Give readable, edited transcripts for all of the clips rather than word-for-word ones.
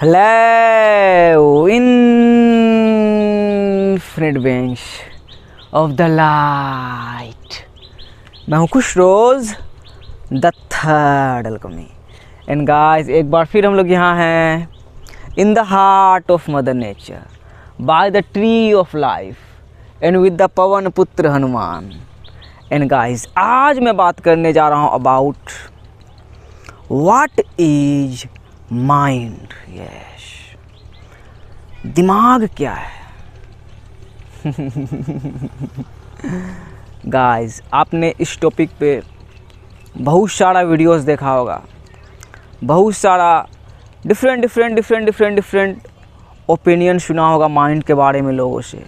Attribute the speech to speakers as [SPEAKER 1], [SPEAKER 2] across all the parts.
[SPEAKER 1] Hello, infinite beings of the light. मैं हूँ Khushroz the third alchemy and guys एक बार फिर हम लोग यहाँ हैं in the heart of mother nature by the tree of life and with the Pavan Putra Hanuman. And guys आज मैं बात करने जा रहा हूँ about what is mind. Yes, दिमाग क्या है। गाइस आपने इस टॉपिक पे बहुत सारा वीडियोस देखा होगा, बहुत सारा डिफरेंट ओपिनियन सुना होगा माइंड के बारे में लोगों से।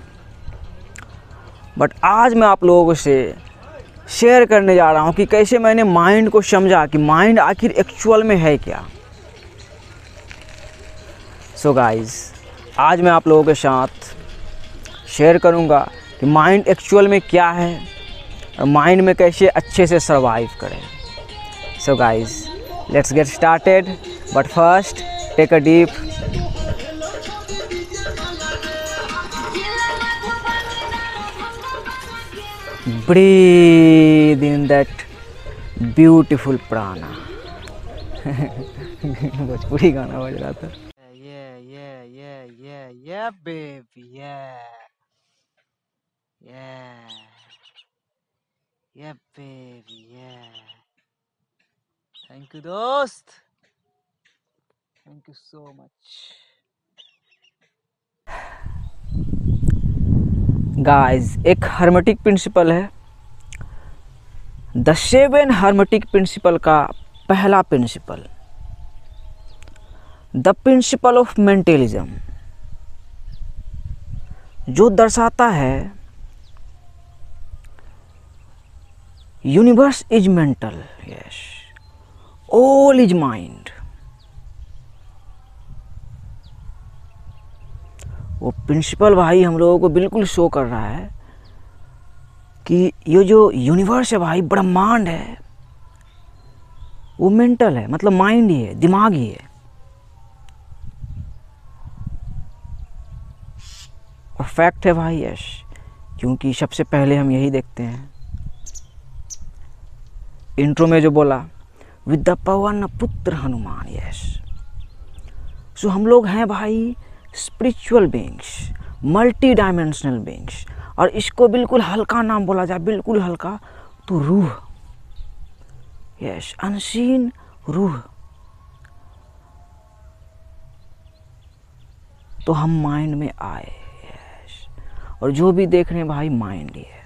[SPEAKER 1] बट आज मैं आप लोगों से शेयर करने जा रहा हूँ कि कैसे मैंने माइंड को समझा कि माइंड आखिर एक्चुअल में है क्या। सो गाइस आज मैं आप लोगों के साथ शेयर करूँगा कि माइंड एक्चुअल में क्या है और माइंड में कैसे अच्छे से सर्वाइव करें। So guys let's get started, but first take a deep breathe in that beautiful prana। Bhojpuri गाना बज रहा था। Yeah baby, yeah baby, thank you दोस्त, thank you so much। Guys एक हार्मेटिक प्रिंसिपल है, द 7 हार्मेटिक प्रिंसिपल का पहला principle, the principle of mentalism, जो दर्शाता है universe is mental, yes, all is mind. वो प्रिंसिपल भाई हम लोगों को बिल्कुल शो कर रहा है कि ये जो यूनिवर्स है भाई, ब्रह्मांड है, वो मेंटल है, मतलब माइंड ही है, दिमाग ही है। और फैक्ट है भाई, यस, क्योंकि सबसे पहले हम यही देखते हैं इंट्रो में जो बोला with the Pavan Putra Hanuman. Yes, सो हम लोग हैं भाई spiritual beings, multi dimensional beings. और इसको बिल्कुल हल्का नाम बोला जाए, बिल्कुल हल्का, तो रूह। यस, अनसीन रूह। तो हम माइंड में आए। यस, और जो भी देख रहे हैं भाई माइंड ही है।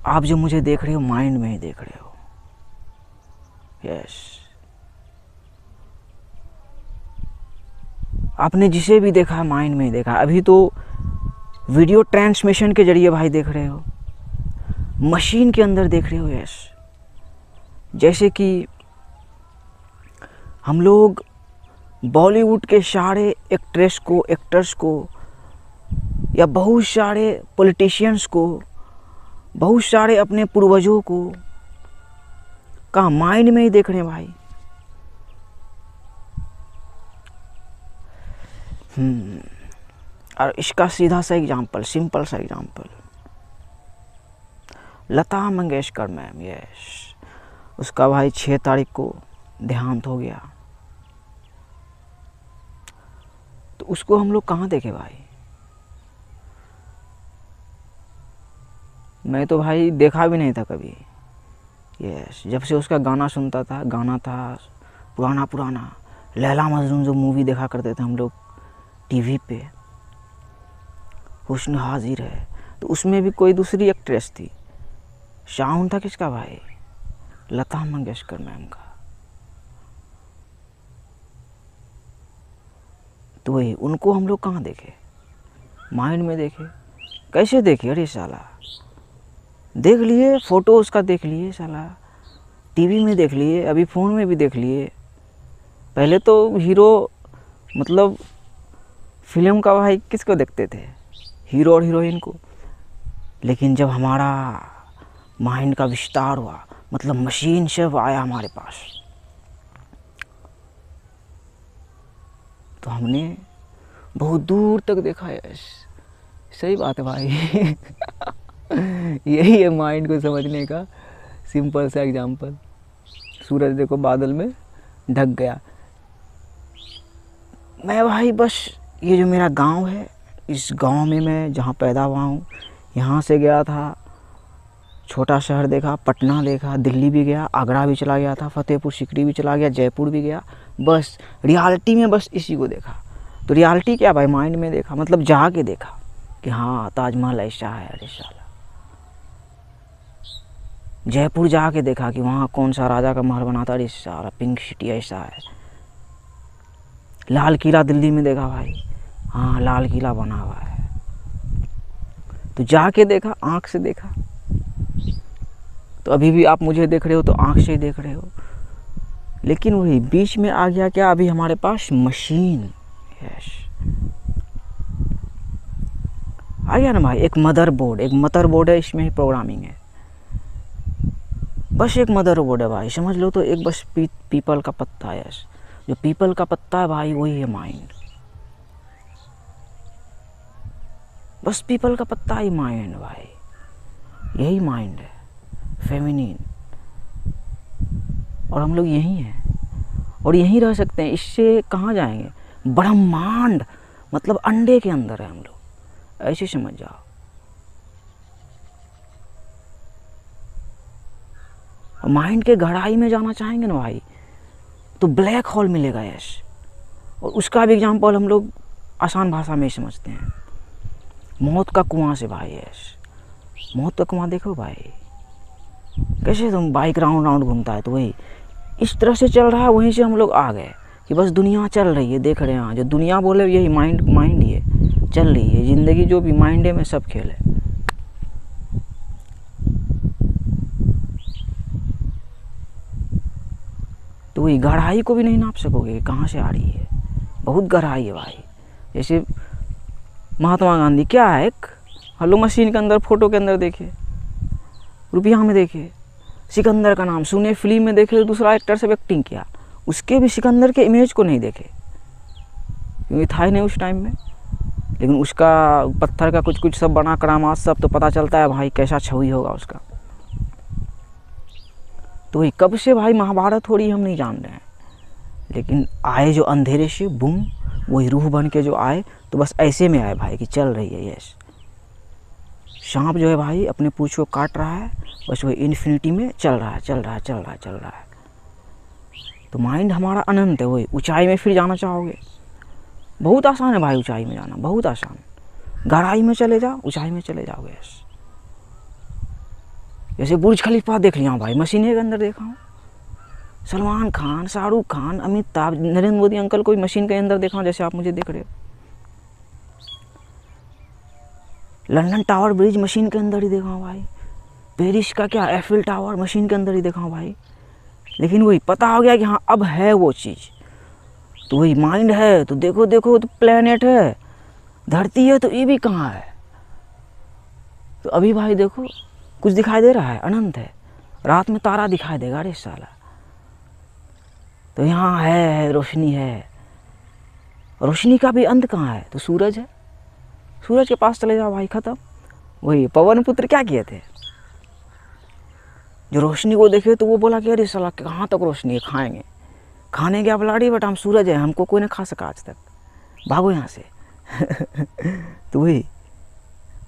[SPEAKER 1] आप जो मुझे देख रहे हो माइंड में ही देख रहे हो। यस, आपने जिसे भी देखा माइंड में ही देखा। अभी तो वीडियो ट्रांसमिशन के जरिए भाई देख रहे हो, मशीन के अंदर देख रहे हो। यस, जैसे कि हम लोग बॉलीवुड के सारे एक्टर्स को या बहुत सारे पॉलिटिशियंस को, बहुत सारे अपने पूर्वजों को कहाँ माइंड में ही देख रहे हैं भाई। और इसका सीधा सा एग्जाम्पल, सिंपल सा example, Lata Mangeshkar ma'am. Yes, उसका भाई 6 तारीख को देहांत हो गया। तो उसको हम लोग कहाँ देखे भाई। मैं तो भाई देखा भी नहीं था कभी। यस, जब से उसका गाना सुनता था, गाना था पुराना लैला मजनू जो मूवी देखा करते थे हम लोग टीवी पे, हुस्न हाजिर है, तो उसमें भी कोई दूसरी एक्ट्रेस थी। साउंड था किसका भाई, लता मंगेशकर मैम का। तो वही उनको हम लोग कहाँ देखे, माइंड में देखे। कैसे देखे, अरे साला देख लिए, फोटो उसका देख लिए, साला टीवी में देख लिए, अभी फ़ोन में भी देख लिए। पहले तो हीरो मतलब फिल्म का भाई किसको देखते थे, हीरो और हीरोइन को। लेकिन जब हमारा माइंड का विस्तार हुआ, मतलब मशीन से आया हमारे पास, तो हमने बहुत दूर तक देखा यश। सही बात है भाई। यही है माइंड को समझने का सिंपल सा एग्जांपल। सूरज देखो बादल में ढक गया। मैं भाई बस ये जो मेरा गांव है, इस गांव में मैं जहाँ पैदा हुआ हूँ, यहाँ से गया था, छोटा शहर देखा, पटना देखा, दिल्ली भी गया, आगरा भी चला गया था, फतेहपुर सीकरी भी चला गया, जयपुर भी गया। बस रियलिटी में बस इसी को देखा। तो रियलिटी क्या भाई, माइंड में देखा, मतलब जाके देखा कि हाँ ताजमहल ऐसा है। अरे साला जयपुर जाके देखा कि वहाँ कौन सा राजा का महल बना था। अरे साला पिंक सिटी ऐसा है। लाल किला दिल्ली में देखा भाई, हाँ लाल किला बना हुआ है। तो जाके देखा, आँख से देखा। तो अभी भी आप मुझे देख रहे हो तो आँख से ही देख रहे हो। लेकिन वही बीच में आ गया क्या, अभी हमारे पास मशीन। यस आ गया ना भाई, एक मदरबोर्ड है, इसमें ही प्रोग्रामिंग है। बस एक मदरबोर्ड है भाई, समझ लो। तो एक बस पीपल का पत्ता है। यस जो पीपल का पत्ता है भाई, वही है माइंड। बस पीपल का पत्ता ही माइंड भाई, यही माइंड है, फेमिनिन। और हम लोग यही हैं और यहीं रह सकते हैं। इससे कहाँ जाएंगे, ब्रह्मांड मतलब अंडे के अंदर है हम लोग, ऐसे समझ जाओ। माइंड के गहराई में जाना चाहेंगे ना भाई, तो ब्लैक होल मिलेगा। यश और उसका भी एग्जाम्पल हम लोग आसान भाषा में ही समझते हैं, मौत का कुआं से भाई। यश मौत का कुआं देखो भाई, कैसे तुम बाइक राउंड राउंड घूमता है, तो वही इस तरह से चल रहा है। वहीं से हम लोग आ गए कि बस दुनिया चल रही है, देख रहे हैं। हाँ जो दुनिया बोले यही माइंड ही है, चल रही है ज़िंदगी, जो भी माइंड है में सब खेल है। तो वही गहराई को भी नहीं नाप सकोगे कहाँ से आ रही है, बहुत गहराई है भाई। जैसे महात्मा गांधी क्या है, एक हेलो मशीन के अंदर, फोटो के अंदर देखे, रुपया में देखे, सिकंदर का नाम सुने, फिल्म में देखे, दूसरा एक्टर से एक्टिंग किया, उसके भी सिकंदर के इमेज को नहीं देखे क्योंकि था ही नहीं उस टाइम में। लेकिन उसका पत्थर का कुछ कुछ सब बना करामात सब, तो पता चलता है भाई कैसा छवि होगा उसका। तो वही कब से भाई महाभारत हो रही हम नहीं जान रहे हैं, लेकिन आए जो अंधेरे से बूम, वही रूह बन के जो आए, तो बस ऐसे में आए भाई कि चल रही है। यस सांप जो है भाई अपने पूंछ को काट रहा है, बस वही इन्फिनिटी में चल रहा है। तो माइंड हमारा अनंत है, वही ऊंचाई में फिर जाना चाहोगे, बहुत आसान है भाई ऊंचाई में जाना, बहुत आसान। गहराई में चले जाओ, ऊंचाई में चले जाओगे। यस जैसे बुर्ज खलीफा देख लिया भाई, मशीने के अंदर देखा हूँ। सलमान खान, शाहरुख खान, अमिताभ, नरेंद्र मोदी अंकल कोई मशीन के अंदर देखा हूँ, जैसे आप मुझे देख रहे हो। लंदन टावर ब्रिज मशीन के अंदर ही देखा हूँ भाई। पेरिस का क्या एफिल टावर मशीन के अंदर ही देखा हूँ भाई। लेकिन वही पता हो गया कि हाँ अब है वो चीज़, तो वही माइंड है। तो देखो तो प्लेनेट है, धरती है, तो ये भी कहाँ है। तो अभी भाई देखो कुछ दिखाई दे रहा है, अनंत है। रात में तारा दिखाई देगा, अरे साला। तो यहाँ है रोशनी है, रोशनी का भी अंत कहाँ है, तो सूरज है। सूरज के पास चले जाओ भाई, खत्म। वही पवन पुत्र क्या किए थे, जो रोशनी को देखे तो वो बोला कि अरे साला कहाँ तक रोशनी है, खाएंगे, खाने के बलाड़ी, बट हम सूरज है, हमको कोई नहीं खा सका आज तक, भागो यहाँ से। तो वही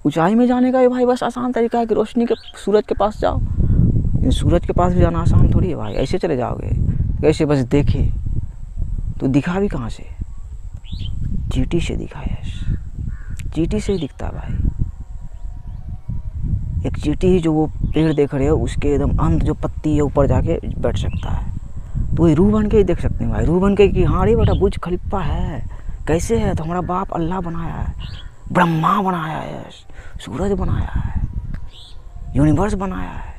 [SPEAKER 1] ऊंचाई में जाने का भी भाई बस आसान तरीका है कि रोशनी के सूरज के पास जाओ। सूरज के पास भी जाना आसान थोड़ी है भाई, ऐसे चले जाओगे कैसे, बस देखे तो दिखा भी कहाँ से, चींटी से दिखा है, चींटी से ही दिखता है भाई। एक चींटी जो वो पेड़ देख रहे हो उसके एकदम अंत जो पत्ती है ऊपर जाके बैठ सकता है, तो वही रूह बन के ही देख सकते हैं भाई। रूह बन के कि हाँ रे बेटा बुर्ज खलीफा है, कैसे है, तो हमारा बाप अल्लाह बनाया है, ब्रह्मा बनाया है, सूरज बनाया है, यूनिवर्स बनाया है।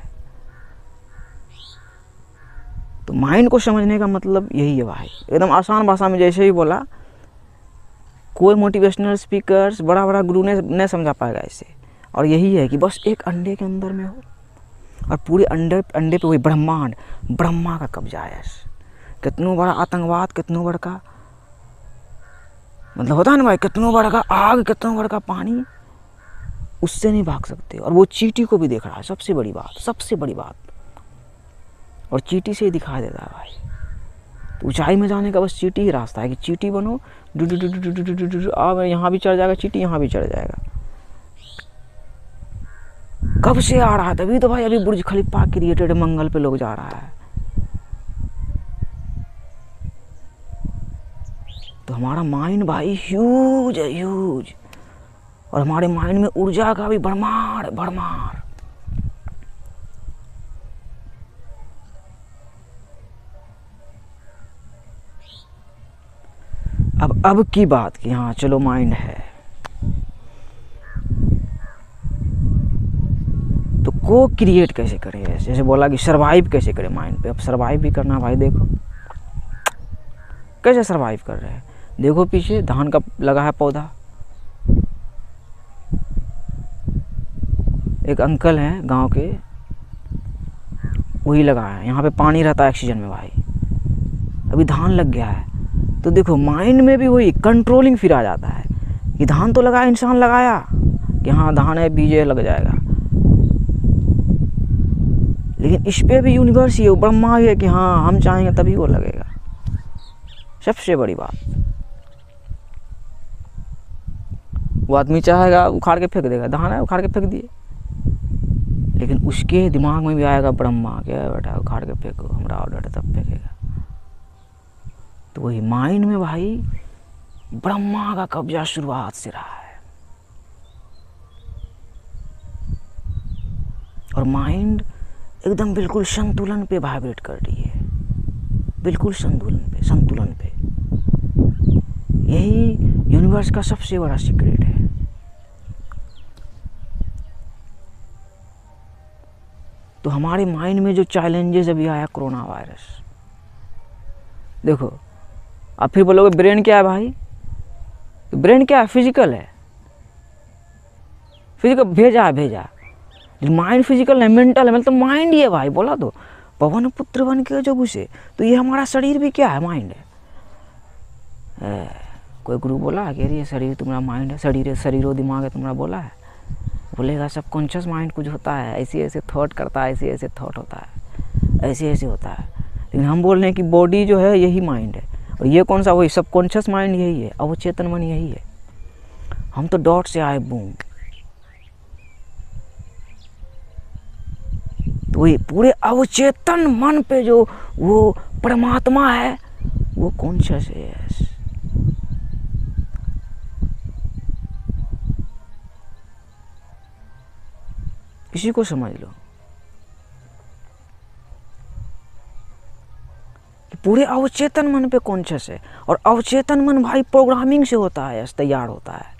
[SPEAKER 1] तो माइंड को समझने का मतलब यही है भाई, एकदम आसान भाषा में जैसे ही बोला, कोई मोटिवेशनल स्पीकर्स बड़ा बड़ा गुरु ने नहीं समझा पाएगा इसे। और यही है कि बस एक अंडे के अंदर में हो और पूरे अंडे पे वही ब्रह्मांड, ब्रह्मा का कब्जा है। कितनों बड़ा आतंकवाद, कितनों बड़ा का मतलब होता है ना भाई, कितना बड़ा का आग, कितना बड़ा का पानी, उससे नहीं भाग सकते। और वो चींटी को भी देख रहा है, सबसे बड़ी बात, सबसे बड़ी बात। और चींटी से ही दिखाई देता है भाई। तो ऊंचाई में जाने का बस चींटी ही रास्ता है कि चींटी बनो, do do do do do do do do, अब यहाँ भी चढ़ जाएगा चींटी, यहाँ भी चढ़ जाएगा। कब से आ रहा है, तभी तो भाई अभी बुर्ज खलीफा क्रिएटेड, मंगल पे लोग जा रहा है। तो हमारा माइंड भाई ह्यूज है, ह्यूज। और हमारे माइंड में ऊर्जा का भी भरमार भरमार। अब की बात कि हाँ चलो माइंड है, तो को क्रिएट कैसे करें। जैसे बोला कि सरवाइव कैसे करें माइंड पे। अब सरवाइव भी करना भाई, देखो कैसे सरवाइव कर रहे हैं। देखो पीछे धान का लगा है पौधा, एक अंकल हैं गांव के, वही लगा है। यहाँ पे पानी रहता है ऑक्सीजन में भाई, अभी धान लग गया है। तो देखो माइंड में भी वही कंट्रोलिंग फिर आ जाता है कि धान तो लगाया, इंसान लगाया कि हाँ धान है, बीजे लग जाएगा। लेकिन इस पे भी यूनिवर्स ये ब्रह्मा है कि हाँ हम चाहेंगे तभी वो लगेगा। सबसे बड़ी बात, वो आदमी चाहेगा उखाड़ के फेंक देगा, धान है उखाड़ के फेंक दिए, लेकिन उसके दिमाग में भी आएगा ब्रह्मा, क्या बेटा उखाड़ के फेंको, हमारा ऑर्डर तब फेंकेगा। तो वही माइंड में भाई ब्रह्मा का कब्जा शुरुआत से रहा है। और माइंड एकदम बिल्कुल संतुलन पे वाइब्रेट कर रही है, बिल्कुल संतुलन पे, संतुलन पे। यही यूनिवर्स का सबसे बड़ा सीक्रेट है। तो हमारे माइंड में जो चैलेंजेस अभी आया, कोरोना वायरस, देखो आप फिर बोलोगे ब्रेन क्या है भाई। तो ब्रेन क्या है, फिजिकल है, फिजिकल भेजा है, भेजा। माइंड फिजिकल है, मेंटल है, मतलब माइंड ही है भाई। बोला तो पवन पुत्र बन के जब उसे, तो ये हमारा शरीर भी क्या है, माइंड है। कोई गुरु बोला कि ये शरीर तुम्हारा माइंड है, शरीर शरीरो दिमाग है तुम्हारा, बोला है। बोलेगा सबकॉन्शियस माइंड कुछ होता है, ऐसे ऐसे थॉट करता है, ऐसे ऐसे थॉट होता है, ऐसे ऐसे होता है। लेकिन हम बोल रहे हैं कि बॉडी जो है यही माइंड है, और ये कौन सा, वही सबकॉन्शियस माइंड यही है, अवचेतन मन यही है। हम तो डॉट से आए, बूम। तो वही पूरे अवचेतन मन पे जो वो परमात्मा है, वो कॉन्शियस है। इसी को समझ लो कि पूरे अवचेतन मन पे कॉन्शियस है। और अवचेतन मन भाई प्रोग्रामिंग से होता है, तैयार होता है।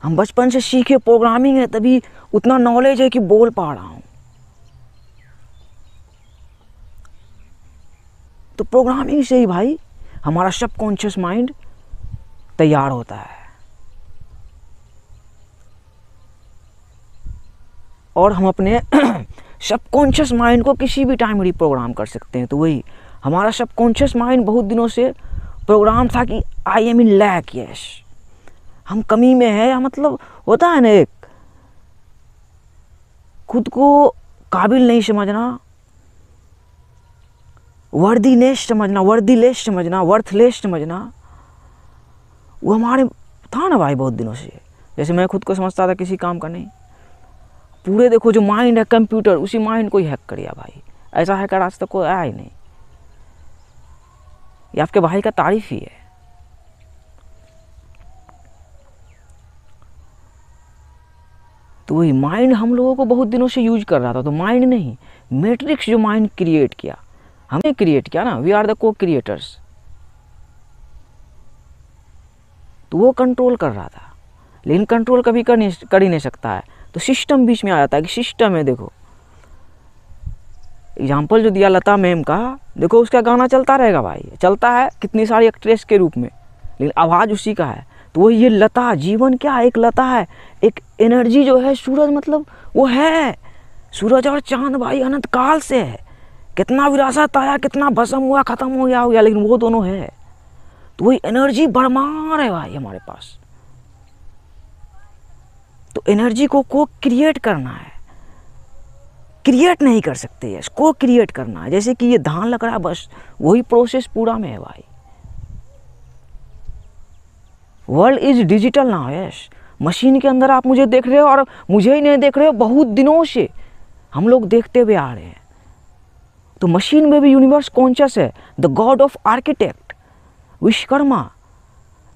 [SPEAKER 1] हम बचपन से सीखे प्रोग्रामिंग है, तभी उतना नॉलेज है कि बोल पा रहा हूं। तो प्रोग्रामिंग से ही भाई हमारा सबकॉन्शियस माइंड तैयार होता है। और हम अपने सबकॉन्शियस माइंड को किसी भी टाइम रिप्रोग्राम कर सकते हैं। तो वही हमारा सबकॉन्शियस माइंड बहुत दिनों से प्रोग्राम था कि I am in lack, yes हम कमी में है, या मतलब होता है ना, एक खुद को काबिल नहीं समझना, वर्दीनेस समझना, वर्दीलेस समझना, वर्थलेस समझना, वो हमारे था ना भाई बहुत दिनों से। जैसे मैं खुद को समझता था किसी काम का नहीं, पूरे देखो जो माइंड है कंप्यूटर, उसी माइंड को ही हैक कर दिया भाई। ऐसा हैकर आज तक कोई आया ही नहीं। ये आपके भाई का तारीफ ही है। तो वही माइंड हम लोगों को बहुत दिनों से यूज कर रहा था। तो माइंड नहीं, मैट्रिक्स जो माइंड क्रिएट किया, हमने क्रिएट किया ना, वी आर द को क्रिएटर्स। तो वो कंट्रोल कर रहा था, लेकिन कंट्रोल कभी कर ही नहीं सकता है। तो सिस्टम बीच में आ जाता है कि सिस्टम है। देखो एग्जाम्पल जो दिया लता मैम का, देखो उसका गाना चलता रहेगा भाई, चलता है कितनी सारी एक्ट्रेस के रूप में, लेकिन आवाज़ उसी का है। तो वो ये लता, जीवन क्या है, एक लता है, एक एनर्जी जो है, सूरज मतलब वो है। सूरज और चांद भाई अनंत काल से है। कितना विरासत आया, कितना भस्म हुआ, खत्म हो गया, लेकिन वो दोनों है। तो वही एनर्जी भरमार है भाई हमारे पास। तो एनर्जी को क्रिएट करना है, क्रिएट नहीं कर सकते यस, को क्रिएट करना है। जैसे कि ये धान लग रहा है, बस वही प्रोसेस पूरा में है भाई। World is digital now yes. Machine के अंदर आप मुझे देख रहे हो और मुझे ही नहीं देख रहे हो, बहुत दिनों से हम लोग देखते हुए आ रहे हैं। तो मशीन में भी यूनिवर्स कॉन्शियस है। The God of architect Vishwakarma,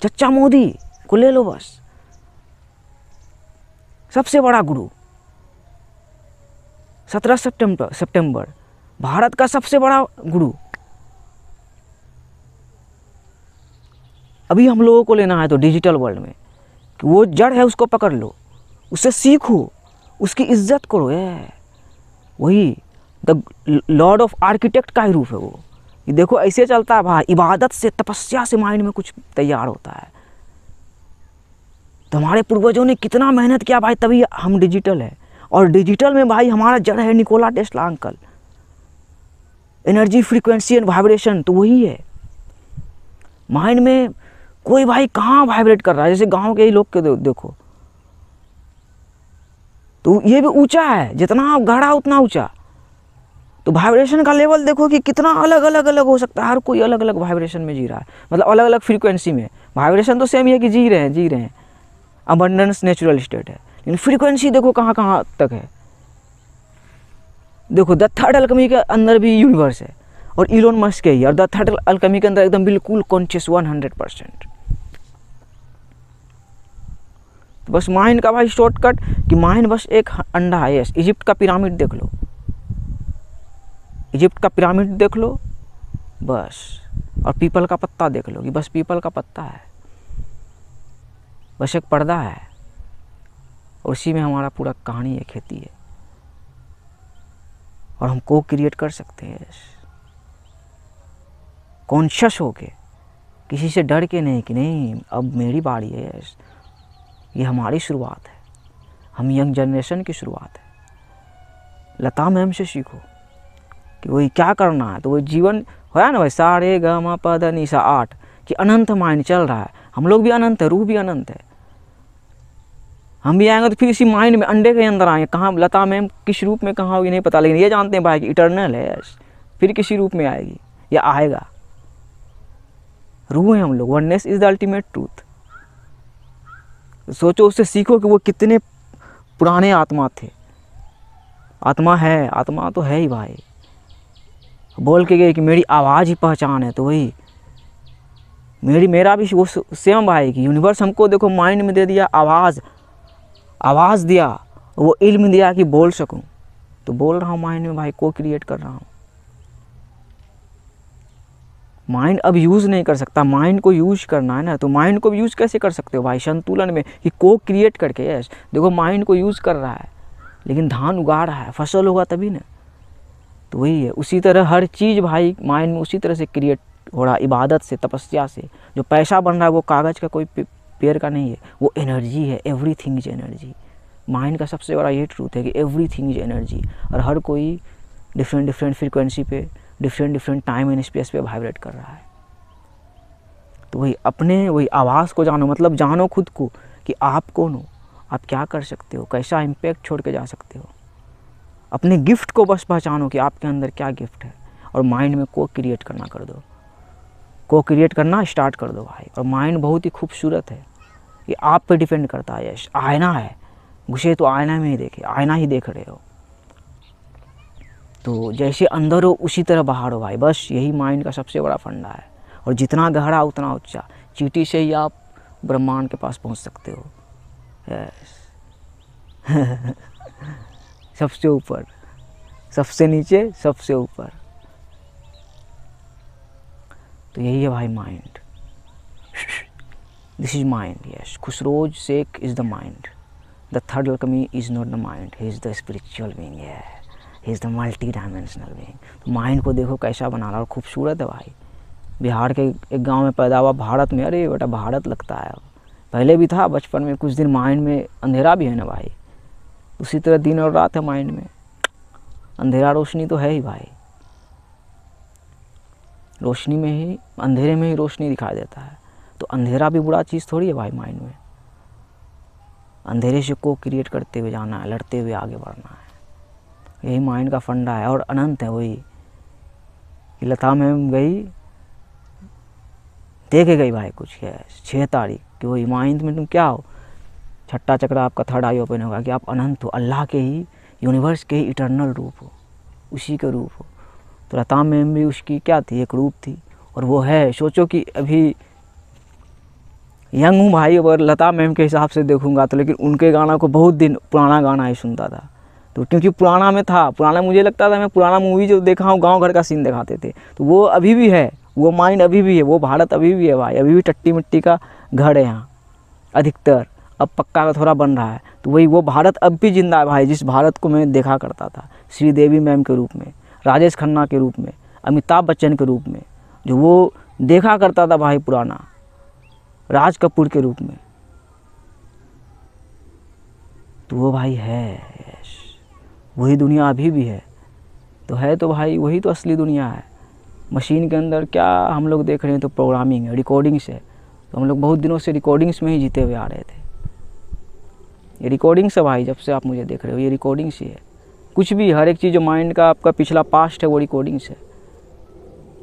[SPEAKER 1] चच्चा मोदी को ले लो बस, सबसे बड़ा गुरु। 17 सितंबर भारत का सबसे बड़ा गुरु। अभी हम लोगों को लेना है तो डिजिटल वर्ल्ड में कि वो जड़ है उसको पकड़ लो, उससे सीखो, उसकी इज्जत करो। वही द लॉर्ड ऑफ आर्किटेक्ट का ही रूप है वो। ये देखो ऐसे चलता है भाई, इबादत से, तपस्या से माइंड में कुछ तैयार होता है। तो हमारे पूर्वजों ने कितना मेहनत किया भाई, तभी हम डिजिटल है। और डिजिटल में भाई हमारा जड़ है Nikola Tesla uncle. Energy, frequency and vibration तो वही है। माइंड में कोई भाई कहाँ वाइब्रेट कर रहा है, जैसे गांव के ही लोग के देखो, तो ये भी ऊंचा है, जितना गहरा उतना ऊंचा। तो वाइब्रेशन का लेवल देखो कि कितना अलग अलग हो सकता है। हर कोई अलग अलग वाइब्रेशन में जी रहा है, मतलब अलग अलग फ्रीक्वेंसी में। वाइब्रेशन तो सेम ही है कि जी रहे हैं, अबंडेंस नेचुरल स्टेट है, लेकिन फ्रीक्वेंसी देखो कहाँ कहाँ तक है। देखो द थर्ड अल्केमी के अंदर भी यूनिवर्स है, और इलोन मस्क है, और द थर्ड अल्केमी के अंदर एकदम बिल्कुल कॉन्शियस 100%। तो बस माइंड का भाई शॉर्टकट कि माइंड बस एक अंडा है। यस, इजिप्ट का पिरामिड देख लो, इजिप्ट का पिरामिड देख लो बस, और पीपल का पत्ता देख लो कि बस पीपल का पत्ता है, बस एक पर्दा है, और उसी में हमारा पूरा कहानी है, खेती है। और हम को क्रिएट कर सकते हैं कॉन्शियस होके, किसी से डर के नहीं कि नहीं अब मेरी बारी है। यस, ये हमारी शुरुआत है, हम यंग जनरेशन की शुरुआत है। लता मैम से सीखो कि वही क्या करना है। तो वही जीवन है ना भाई, सारे ग म प ध नि सा 8 कि अनंत माइंड चल रहा है। हम लोग भी अनंत है, रूह भी अनंत है। हम भी आएंगे तो फिर इसी माइंड में अंडे के अंदर आएंगे। कहाँ लता मैम किस रूप में कहाँ होगी नहीं पता, लेकिन ये जानते हैं भाई कि इटर्नल है। फिर किसी रूप में आएगी या आएगा। रूह है हम लोग, oneness is the ultimate truth. सोचो, उससे सीखो कि वो कितने पुराने आत्मा थे। आत्मा है, आत्मा तो है ही भाई। बोल के गए कि मेरी आवाज़ ही पहचान है, तो वही मेरा भी वो सेम भाई कि यूनिवर्स हमको देखो माइंड में दे दिया आवाज़ दिया, वो इल्म दिया कि बोल सकूं, तो बोल रहा हूँ माइंड में भाई, को क्रिएट कर रहा हूँ। माइंड अब यूज़ नहीं कर सकता, माइंड को यूज करना है ना। तो माइंड को यूज़ कैसे कर सकते हो भाई, संतुलन में कि को क्रिएट करके। यस, देखो माइंड को यूज़ कर रहा है, लेकिन धान उगा रहा है, फसल होगा तभी ना। तो वही है, उसी तरह हर चीज़ भाई माइंड में उसी तरह से क्रिएट हो रहा है, इबादत से, तपस्या से। जो पैसा बन रहा है वो कागज़ का कोई पेड़ का नहीं है, वो एनर्जी है। Everything is energy. माइंड का सबसे बड़ा ये ट्रूथ है कि एवरीथिंग इज एनर्जी, और हर कोई डिफरेंट फ्रीक्वेंसी पे, डिफरेंट टाइम एंड स्पेस पे वाइब्रेट कर रहा है। तो वही आवाज़ को जानो, मतलब जानो खुद को कि आप कौन हो, आप क्या कर सकते हो, कैसा इम्पैक्ट छोड़ के जा सकते हो। अपने गिफ्ट को बस पहचानो कि आपके अंदर क्या गिफ्ट है, और माइंड में को क्रिएट करना कर दो, को क्रिएट करना स्टार्ट कर दो भाई। और माइंड बहुत ही खूबसूरत है, ये आप पे डिपेंड करता है। यश आईना है, घुसे तो आईना में ही देखे, आईना ही देख रहे हो। तो जैसे अंदर हो उसी तरह बाहर हो भाई, बस यही माइंड का सबसे बड़ा फंडा है। और जितना गहरा उतना ऊंचा, चींटी से ही आप ब्रह्मांड के पास पहुंच सकते हो। यस सबसे ऊपर, सबसे नीचे, सबसे ऊपर। तो यही है भाई mind. This is mind. Yes, Khusroz Sheikh is the mind. The third alchemy is not the mind, he is the spiritual being, he is the multi dimensional being. तो माइंड को देखो कैसा बना रहा, और खूबसूरत है भाई। बिहार के एक गांव में पैदा हुआ, भारत में, अरे बेटा भारत लगता है। पहले भी था बचपन में कुछ दिन, माइंड में अंधेरा भी है ना भाई, उसी तरह दिन और रात है माइंड में। अंधेरा रोशनी तो है ही भाई, रोशनी में ही, अंधेरे में ही रोशनी दिखाई देता है। तो अंधेरा भी बुरा चीज़ थोड़ी है भाई माइंड में। अंधेरे से को क्रिएट करते हुए जाना है, लड़ते हुए आगे बढ़ना है, यही माइंड का फंडा है। और अनंत है वही कि लता मैम गई दे के गई भाई कुछ है 6 तारीख कि वही माइंड में तुम क्या हो, छठा चक्र आपका थर्ड आई ओपन होगा कि आप अनंत हो, अल्लाह के ही, यूनिवर्स के ही इटर्नल रूप हो, उसी के रूप हो। तो लता मैम भी उसकी क्या थी, एक रूप थी और वो है। सोचो कि अभी यंग हूँ भाई, अगर लता मैम के हिसाब से देखूंगा तो, लेकिन उनके गाना को बहुत दिन पुराना गाना ही सुनता था। तो क्योंकि पुराना में था, पुराना मुझे लगता था, मैं पुराना मूवी जो देखा हूँ गांव घर का सीन दिखाते थे, तो वो अभी भी है, वो माइंड अभी भी है, वो भारत अभी भी है भाई, अभी भी टट्टी मिट्टी का घर है यहाँ अधिकतर, अब पक्का का थोड़ा बन रहा है। तो वही वो भारत अब भी जिंदा है भाई, जिस भारत को मैं देखा करता था श्रीदेवी मैम के रूप में, राजेश खन्ना के रूप में, अमिताभ बच्चन के रूप में, जो वो देखा करता था भाई पुराना, राज कपूर के रूप में। तो वो भाई है, वही दुनिया अभी भी है। तो है तो भाई वही तो असली दुनिया है। मशीन के अंदर क्या हम लोग देख रहे हैं, तो प्रोग्रामिंग है, रिकॉर्डिंग्स है। तो हम लोग बहुत दिनों से रिकॉर्डिंग्स में ही जीते हुए आ रहे थे। ये रिकॉर्डिंग्स है भाई, जब से आप मुझे देख रहे हो ये रिकॉर्डिंग्स ही है। कुछ भी, हर एक चीज़ जो माइंड का आपका पिछला पास्ट है वो रिकॉर्डिंग्स है।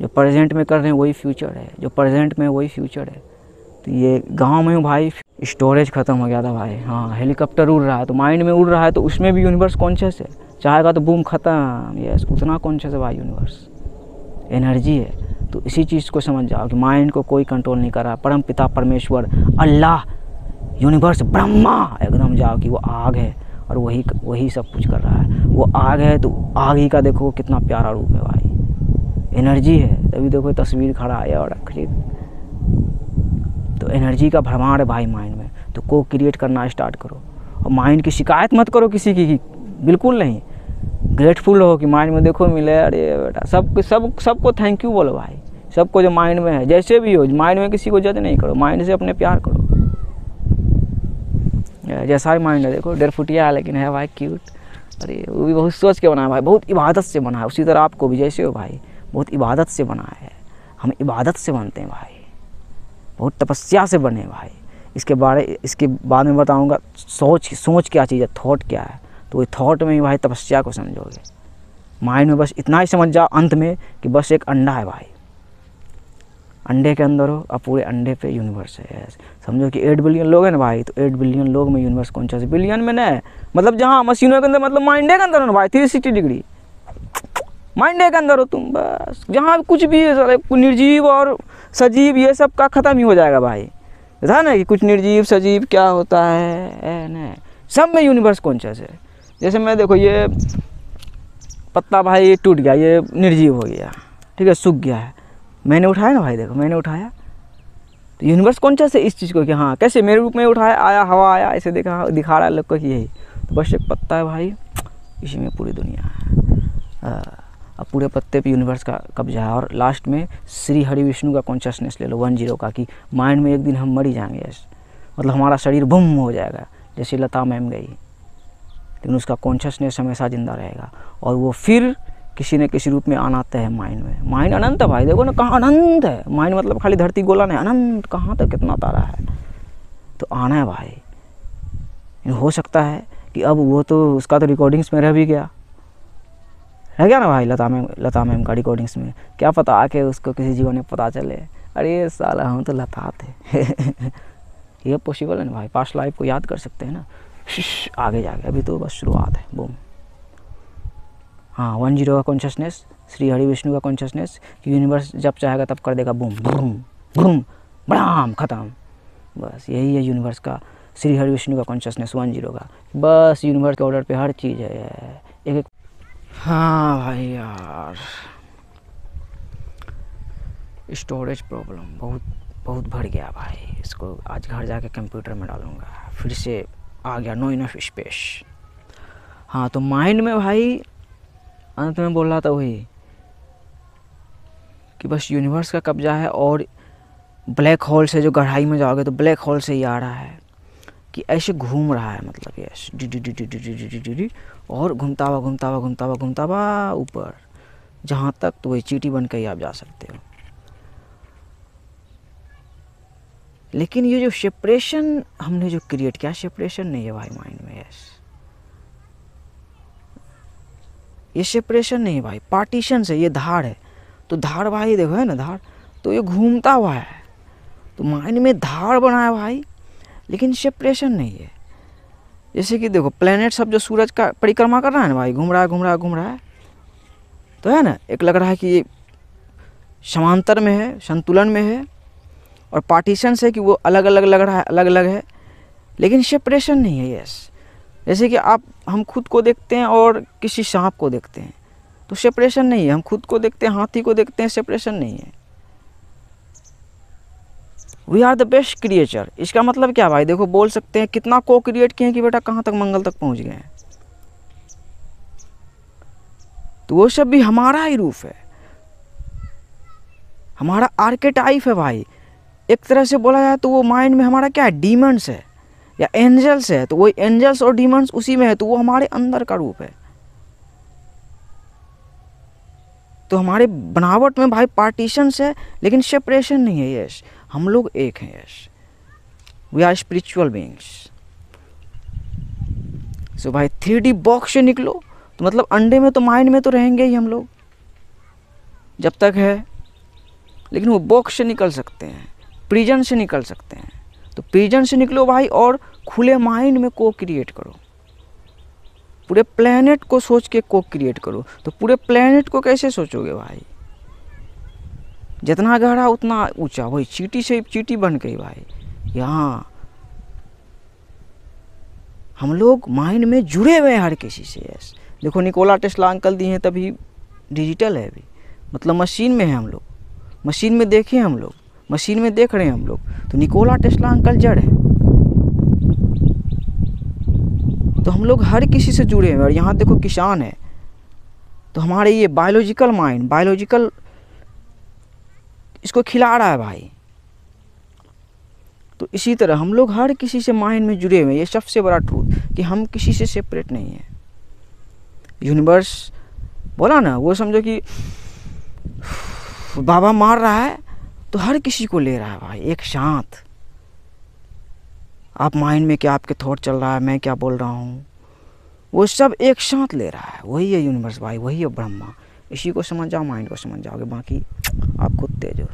[SPEAKER 1] जो प्रेजेंट में कर रहे हैं वही फ्यूचर है, जो प्रेजेंट में वही फ्यूचर है। तो ये गांव में हूँ भाई, स्टोरेज ख़त्म हो गया था भाई। हाँ, हेलीकॉप्टर उड़ रहा है तो माइंड में उड़ रहा है, तो उसमें भी यूनिवर्स कॉन्शियस है, चाहेगा तो बूम ख़त्म, यस उतना कॉन्शियस है भाई यूनिवर्स, एनर्जी है। तो इसी चीज़ को समझ जाओ कि माइंड को कोई कंट्रोल नहीं कर रहा। परम पिता परमेश्वर अल्लाह यूनिवर्स ब्रह्मा एकदम जाओ कि वो आग है और वही सब कुछ कर रहा है। वो आग है तो आग ही का देखो कितना प्यारा रूप है भाई, एनर्जी है। तभी देखो तस्वीर खड़ा है और तो एनर्जी का भ्रमाण है भाई माइंड में। तो को क्रिएट करना स्टार्ट करो और माइंड की शिकायत मत करो किसी की, बिल्कुल नहीं। ग्रेटफुल हो कि माइंड में देखो मिले, अरे बेटा सबको थैंक यू बोलो भाई, सबको जो माइंड में है, जैसे भी हो माइंड में किसी को जज नहीं करो, माइंड से अपने प्यार करो। जैसा ही माइंड है, देखो डेढ़फुटिया है लेकिन है भाई क्यूट। अरे वो भी बहुत सोच के बना है भाई, बहुत इबादत से बना है। उसी तरह आपको भी जैसे हो भाई, बहुत इबादत से बना है। हम इबादत से बनते हैं भाई, बहुत तपस्या से बने भाई। इसके बाद में बताऊंगा सोच क्या चीज़ है, थॉट क्या है। तो वही थॉट में ही भाई तपस्या को समझोगे। माइंड में बस इतना ही समझ जाओ अंत में कि बस एक अंडा है भाई, अंडे के अंदर हो और पूरे अंडे पे यूनिवर्स है। समझो कि 8 बिलियन लोग हैं ना भाई, तो 8 बिलियन लोग में यूनिवर्स कौन सा है, बिलियन में नहीं, मतलब जहाँ मशीनों के अंदर, मतलब माइंडे के अंदर हो ना भाई, 360 डिग्री माइंडे के अंदर हो तुम। बस जहाँ कुछ भी निर्जीव और सजीव ये सब का ख़त्म ही हो जाएगा भाई। था ना कि कुछ निर्जीव सजीव क्या होता है नहीं, सब में यूनिवर्स कॉन्शियस है। जैसे मैं देखो ये पत्ता भाई ये टूट गया, ये निर्जीव हो गया, ठीक है, सूख गया है, मैंने उठाया ना भाई, देखो मैंने उठाया, तो यूनिवर्स कॉन्शियस है इस चीज़ को कि हाँ कैसे मेरे रूप में उठाया, आया हवा आया, ऐसे दिखा रहा है लोग को कि यही तो बस एक पत्ता है भाई, इसी में पूरी दुनिया है। अब पूरे पत्ते पे यूनिवर्स का कब्जा है। और लास्ट में श्री हरि विष्णु का कॉन्शियसनेस ले लो 10 का, कि माइंड में एक दिन हम मर ही जाएंगे, मतलब हमारा शरीर बुम हो जाएगा, जैसे लता मैम गई, लेकिन उसका कॉन्शियसनेस हमेशा ज़िंदा रहेगा और वो फिर किसी न किसी रूप में आना है माइंड में। माइंड अनंत है भाई, देखो ना कहाँ अनंत है माइंड, मतलब खाली धरती गोला नहीं, अनंत कहाँ तक कितना तारा है। तो आना है भाई। हो सकता है कि अब वो तो उसका तो रिकॉर्डिंग्स में रह भी गया, रह गया ना भाई, लता मैम का रिकॉर्डिंग्स में, क्या पता आके उसको किसी जीवन में पता चले, अरे साला हम तो लता थे। ये पॉसिबल है ना भाई, पास्ट लाइफ को याद कर सकते हैं ना आगे जाके, अभी तो बस शुरुआत है, बूम। हाँ 10 का कॉन्शियसनेस, श्री हरि विष्णु का कॉन्शियसनेस, कि यूनिवर्स जब चाहेगा तब कर देगा बूम बूम बूम बड़ाम ख़त्म। बस यही है यूनिवर्स का, श्री हरि विष्णु का कॉन्शियसनेस 10 का, बस यूनिवर्स के ऑर्डर पे हर चीज़ है एक। हाँ भाई यार, स्टोरेज प्रॉब्लम बहुत बढ़ गया भाई, इसको आज घर जाके कंप्यूटर में डालूंगा, फिर से आ गया नो इनफ स्पेस। हाँ तो माइंड में भाई अंत में बोल रहा था वही कि बस यूनिवर्स का कब्जा है। और ब्लैक होल से जो गहराई में जाओगे तो ब्लैक होल से ही आ रहा है कि ऐसे घूम रहा है, मतलब यस डी और घूमता हुआ ऊपर जहाँ तक, तो वही चींटी बन के ही आप जा सकते हो। लेकिन ये जो सेपरेशन हमने जो क्रिएट किया, सेपरेशन नहीं है भाई माइंड में। यस, ये सेपरेशन नहीं है भाई, पार्टीशन से। ये धार है, तो धार भाई देखो है ना धार, तो ये घूमता हुआ है, तो माइंड में धार बना है भाई, लेकिन सेपरेशन नहीं है। जैसे कि देखो प्लैनेट सब जो सूरज का परिक्रमा कर रहा है ना भाई, घूम रहा है घूम रहा है घूम रहा है, तो है ना, एक लग रहा है कि ये समांतर में है, संतुलन में है, और पार्टीशन से कि वो अलग अलग लग रहा है, अलग अलग है, लेकिन सेपरेशन नहीं है। यस, जैसे कि हम खुद को देखते हैं और किसी सांप को देखते हैं, तो सेपरेशन नहीं है। हम खुद को देखते हैं, हाथी को देखते हैं, सेपरेशन नहीं है। We are the best creature. इसका मतलब क्या भाई, देखो बोल सकते हैं कितना को क्रिएट किए कि बेटा कहाँ तक, मंगल तक पहुँच गए हैं। तो वो सब भी हमारा ही रूप है, हमारा आर्केटाइप है भाई। एक तरह से बोला जाए तो वो माइंड में हमारा क्या है, डीमंस है या एंजल्स है, तो वो एंजल्स और डीमंस उसी में है, तो वो हमारे अंदर का रूप है। तो हमारे बनावट में भाई पार्टीशंस है, लेकिन सेपरेशन नहीं है। यस, हम लोग एक हैं। Yes, we are spiritual beings. So भाई 3D बॉक्स से निकलो, तो मतलब अंडे में तो माइंड में तो रहेंगे ही हम लोग जब तक है, लेकिन वो बॉक्स से निकल सकते हैं, प्रिजन से निकल सकते हैं। तो प्रिजन से निकलो भाई और खुले माइंड में को क्रिएट करो, पूरे प्लेनेट को सोच के को क्रिएट करो। तो पूरे प्लेनेट को कैसे सोचोगे भाई, जितना गहरा उतना ऊंचा। वही चींटी से चींटी बन गई भाई। यहाँ हम लोग माइंड में जुड़े हुए हैं हर किसी से। यस, देखो निकोला टेस्ला अंकल दिए हैं, तभी डिजिटल है अभी, मतलब मशीन में है हम लोग, मशीन में देखे हम लोग, मशीन में देख रहे हैं हम लोग। तो निकोला टेस्ला अंकल जड़ है, तो हम लोग हर किसी से जुड़े हैं। और यहाँ देखो किसान है, तो हमारे ये बायोलॉजिकल माइंड, बायोलॉजिकल इसको खिला रहा है भाई। तो इसी तरह हम लोग हर किसी से माइंड में जुड़े हुए हैं। ये सबसे बड़ा ट्रूथ कि हम किसी से सेपरेट नहीं है। यूनिवर्स बोला ना, वो समझो कि बाबा मार रहा है, तो हर किसी को ले रहा है भाई एक साथ। आप माइंड में क्या आपके थॉट चल रहा है, मैं क्या बोल रहा हूँ, वो सब एक साथ ले रहा है। वही है यूनिवर्स भाई, वही है ब्रह्मा। इसी को समझ जाओ, माइंड को समझ जाओगे, बाकी आप खुद तेज हो।